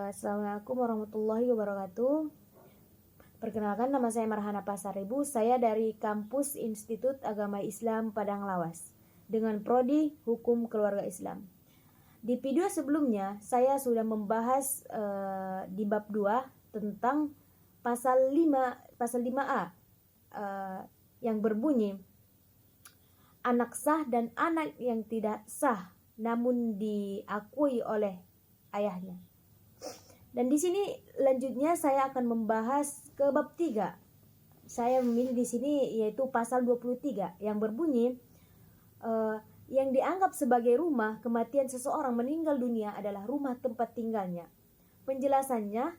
Assalamualaikum warahmatullahi wabarakatuh. Perkenalkan, nama saya Marhana Pasaribu. Saya dari Kampus Institut Agama Islam Padang Lawas dengan prodi Hukum Keluarga Islam. Di video sebelumnya saya sudah membahas di bab 2 tentang pasal 5A yang berbunyi anak sah dan anak yang tidak sah namun diakui oleh ayahnya. Dan di sini lanjutnya saya akan membahas ke bab 3. Saya memilih di sini yaitu pasal 23 yang berbunyi yang dianggap sebagai rumah kematian seseorang meninggal dunia adalah rumah tempat tinggalnya. Penjelasannya,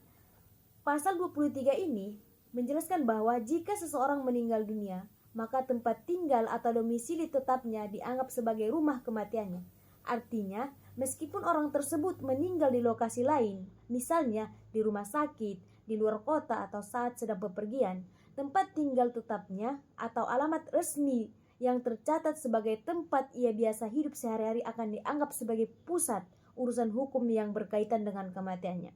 pasal 23 ini menjelaskan bahwa jika seseorang meninggal dunia, maka tempat tinggal atau domisili tetapnya dianggap sebagai rumah kematiannya. Artinya, meskipun orang tersebut meninggal di lokasi lain, misalnya di rumah sakit, di luar kota atau saat sedang bepergian, tempat tinggal tetapnya atau alamat resmi yang tercatat sebagai tempat ia biasa hidup sehari-hari akan dianggap sebagai pusat urusan hukum yang berkaitan dengan kematiannya.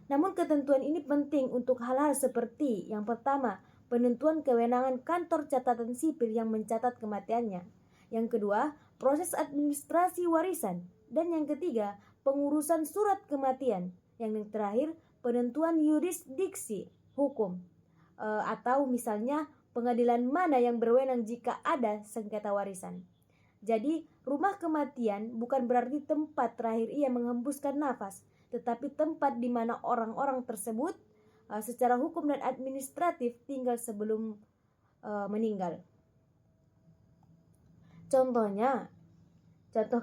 Namun ketentuan ini penting untuk hal-hal seperti yang pertama, penentuan kewenangan kantor catatan sipil yang mencatat kematiannya. Yang kedua, proses administrasi warisan. Dan yang ketiga, pengurusan surat kematian. Yang terakhir, penentuan yurisdiksi hukum. Atau misalnya pengadilan mana yang berwenang jika ada sengketa warisan. Jadi, rumah kematian bukan berarti tempat terakhir ia menghembuskan nafas, tetapi tempat di mana orang-orang tersebut secara hukum dan administratif tinggal sebelum meninggal. Contoh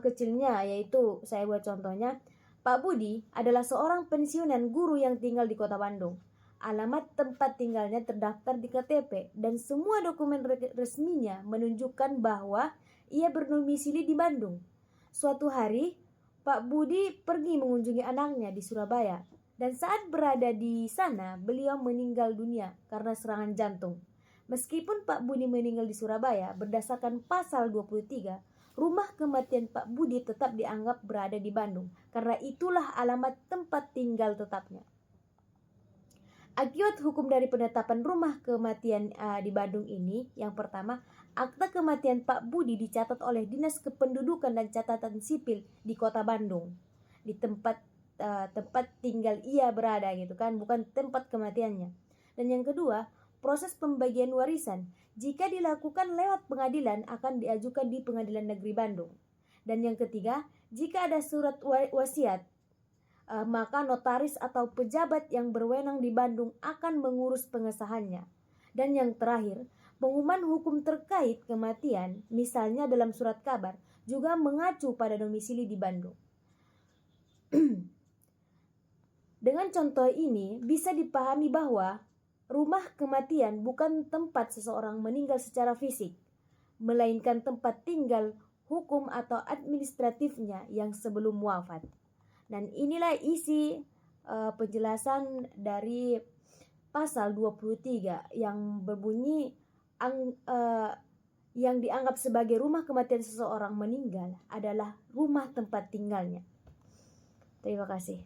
kecilnya yaitu saya buat contohnya, Pak Budi adalah seorang pensiunan guru yang tinggal di Kota Bandung. Alamat tempat tinggalnya terdaftar di KTP dan semua dokumen resminya menunjukkan bahwa ia berdomisili di Bandung. Suatu hari, Pak Budi pergi mengunjungi anaknya di Surabaya dan saat berada di sana beliau meninggal dunia karena serangan jantung. Meskipun Pak Budi meninggal di Surabaya, berdasarkan pasal 23, rumah kematian Pak Budi tetap dianggap berada di Bandung, karena itulah alamat tempat tinggal tetapnya. Akibat hukum dari penetapan rumah kematian di Bandung ini, yang pertama, akta kematian Pak Budi dicatat oleh Dinas Kependudukan dan Catatan Sipil di Kota Bandung, di tempat tinggal ia berada gitu kan, bukan tempat kematiannya. Dan yang kedua, proses pembagian warisan jika dilakukan lewat pengadilan akan diajukan di Pengadilan Negeri Bandung. Dan yang ketiga, jika ada surat wasiat, maka notaris atau pejabat yang berwenang di Bandung akan mengurus pengesahannya. Dan yang terakhir, pengumuman hukum terkait kematian, misalnya dalam surat kabar, juga mengacu pada domisili di Bandung. Dengan contoh ini bisa dipahami bahwa rumah kematian bukan tempat seseorang meninggal secara fisik, melainkan tempat tinggal hukum atau administratifnya yang sebelum wafat. Dan inilah isi penjelasan dari pasal 23 yang berbunyi yang dianggap sebagai rumah kematian seseorang meninggal adalah rumah tempat tinggalnya. Terima kasih.